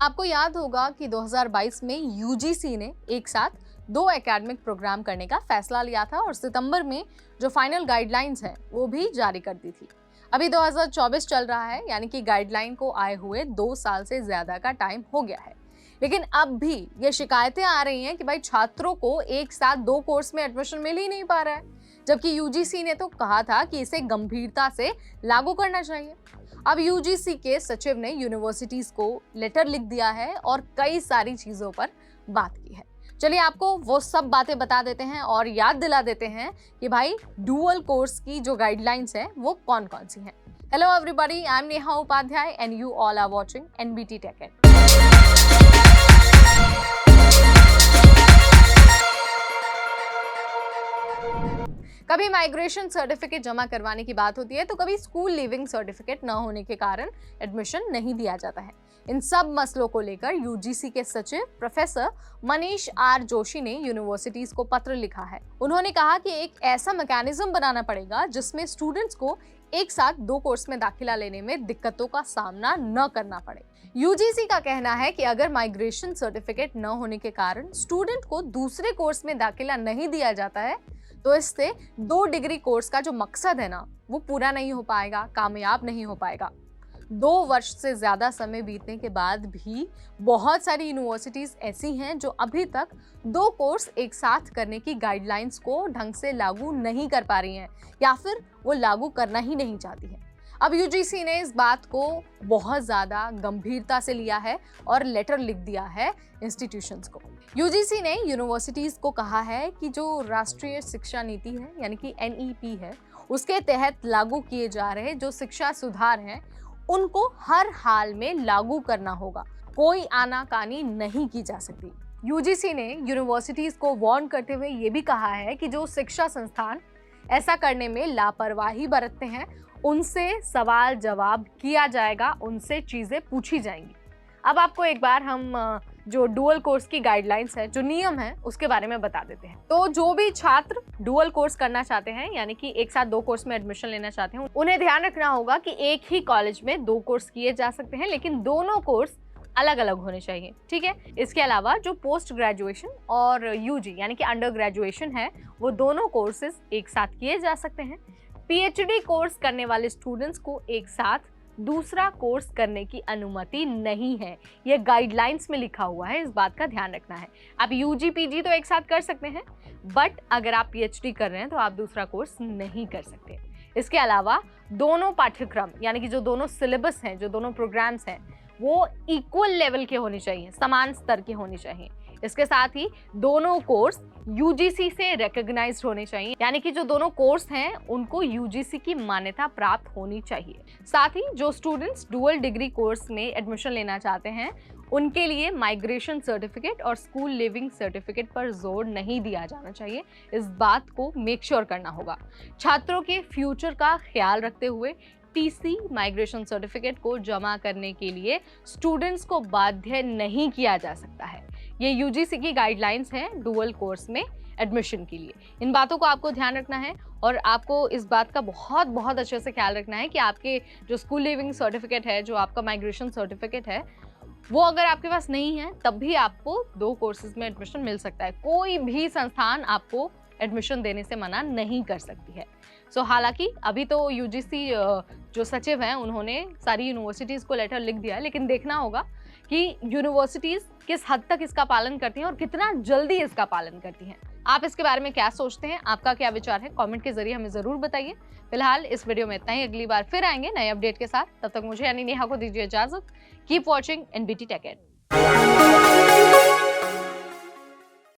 आपको याद होगा कि 2022 में यूजीसी ने एक साथ 2 एकेडमिक प्रोग्राम करने का फैसला लिया था और सितंबर में जो फाइनल गाइडलाइंस हैं वो भी जारी कर दी थी। अभी 2024 चल रहा है, यानी कि गाइडलाइन को आए हुए 2 साल से ज्यादा का टाइम हो गया है। लेकिन अब भी ये शिकायतें आ रही हैं कि भाई छात्रों को एक साथ 2 कोर्स में एडमिशन मिल ही नहीं पा रहा है, जबकि यूजीसी ने तो कहा था कि इसे गंभीरता से लागू करना चाहिए। अब यूजीसी के सचिव ने यूनिवर्सिटीज को लेटर लिख दिया है और कई सारी चीजों पर बात की है। चलिए आपको वो सब बातें बता देते हैं और याद दिला देते हैं कि भाई डुअल कोर्स की जो गाइडलाइंस है वो कौन कौन सी हैं। Hello everybody, I am Neha Upadhyay and you all are watching NBT tech ed. कभी माइग्रेशन सर्टिफिकेट जमा करवाने की बात होती है तो कभी स्कूल लीविंग सर्टिफिकेट न होने के कारण एडमिशन नहीं दिया जाता है। इन सब मसलों को लेकर यूजीसी के सचिव प्रोफेसर मनीष आर जोशी ने यूनिवर्सिटीज को पत्र लिखा है। उन्होंने कहा कि एक ऐसा मैकेनिज्म बनाना पड़ेगा जिसमें स्टूडेंट्स को एक साथ 2 कोर्स में दाखिला लेने में दिक्कतों का सामना न करना पड़े। यूजीसी का कहना है कि अगर माइग्रेशन सर्टिफिकेट न होने के कारण स्टूडेंट को दूसरे कोर्स में दाखिला नहीं दिया जाता है तो इससे 2 डिग्री कोर्स का जो मकसद है ना वो पूरा नहीं हो पाएगा, कामयाब नहीं हो पाएगा। 2 वर्ष से ज्यादा समय बीतने के बाद भी बहुत सारी यूनिवर्सिटीज ऐसी हैं जो अभी तक 2 कोर्स एक साथ करने की गाइडलाइंस को ढंग से लागू नहीं कर पा रही हैं या फिर वो लागू करना ही नहीं चाहती हैं। अब यूजीसी ने इस बात को बहुत ज़्यादा गंभीरता से लिया है और लेटर लिख दिया है इंस्टीट्यूशंस को। यूजीसी ने यूनिवर्सिटीज़ को कहा है कि जो राष्ट्रीय शिक्षा नीति है यानी कि एनईपी है, उसके तहत लागू किए जा रहे जो शिक्षा सुधार हैं उनको हर हाल में लागू करना होगा, कोई आनाकानी नहीं की जा सकती। यूजीसी ने यूनिवर्सिटीज़ को वार्न करते हुए ये भी कहा है कि जो शिक्षा संस्थान ऐसा करने में लापरवाही बरतते हैं उनसे सवाल जवाब किया जाएगा, उनसे चीजें पूछी जाएंगी। अब आपको एक बार हम जो डुअल कोर्स की गाइडलाइंस है, जो नियम है, उसके बारे में बता देते हैं। तो जो भी छात्र डुअल कोर्स करना चाहते हैं यानी कि एक साथ 2 कोर्स में एडमिशन लेना चाहते हैं, उन्हें ध्यान रखना होगा कि एक ही कॉलेज में 2 कोर्स किए जा सकते हैं, लेकिन दोनों कोर्स अलग अलग होने चाहिए, ठीक है। इसके अलावा जो पोस्ट ग्रेजुएशन और यूजी यानी कि अंडर ग्रेजुएशन है वो दोनों कोर्सेज एक साथ किए जा सकते हैं। पीएचडी कोर्स करने वाले स्टूडेंट्स को एक साथ दूसरा कोर्स करने की अनुमति नहीं है, ये गाइडलाइंस में लिखा हुआ है, इस बात का ध्यान रखना है। आप यूजी पीजी तो एक साथ कर सकते हैं, बट अगर आप पीएचडी कर रहे हैं तो आप दूसरा कोर्स नहीं कर सकते। इसके अलावा दोनों पाठ्यक्रम यानी कि जो दोनों सिलेबस हैं, जो दोनों प्रोग्राम्स हैं, वो इक्वल लेवल के होने चाहिए, समान स्तर के होने चाहिए। इसके साथ ही दोनों कोर्स यूजीसी से रिकॉग्नाइज्ड होने चाहिए, यानी कि जो दोनों कोर्स हैं उनको यूजीसी की मान्यता प्राप्त होनी चाहिए। साथ ही जो स्टूडेंट्स डुअल डिग्री कोर्स में एडमिशन लेना चाहते हैं उनके लिए माइग्रेशन सर्टिफिकेट और स्कूल लिविंग सर्टिफिकेट पर जोर नहीं दिया जाना चाहिए, इस बात को मेक श्योर करना होगा। छात्रों के फ्यूचर का ख्याल रखते हुए टीसी माइग्रेशन सर्टिफिकेट को जमा करने के लिए स्टूडेंट्स को बाध्य नहीं किया जा सकता है। ये यूजीसी की गाइडलाइंस हैं डुअल कोर्स में एडमिशन के लिए। इन बातों को आपको ध्यान रखना है और आपको इस बात का बहुत बहुत अच्छे से ख्याल रखना है कि आपके जो स्कूल लिविंग सर्टिफिकेट है, जो आपका माइग्रेशन सर्टिफिकेट है, वो अगर आपके पास नहीं है तब भी आपको 2 कोर्सेज में एडमिशन मिल सकता है। कोई भी संस्थान आपको एडमिशन देने से मना नहीं कर सकती है। हालांकि अभी तो यूजीसी जो सचिव हैं उन्होंने सारी यूनिवर्सिटीज़ को लेटर लिख दिया है, लेकिन देखना होगा कि यूनिवर्सिटीज़ किस हद तक इसका पालन करती हैं और कितना जल्दी इसका पालन करती हैं। आप इसके बारे में क्या सोचते हैं, आपका क्या विचार है, कमेंट के जरिए हमें ज़रूर बताइए। फिलहाल इस वीडियो में इतना ही, अगली बार फिर आएंगे नए अपडेट के साथ। तब तक मुझे यानी नेहा को दीजिए इजाज़त। Keep watching NBT tech add.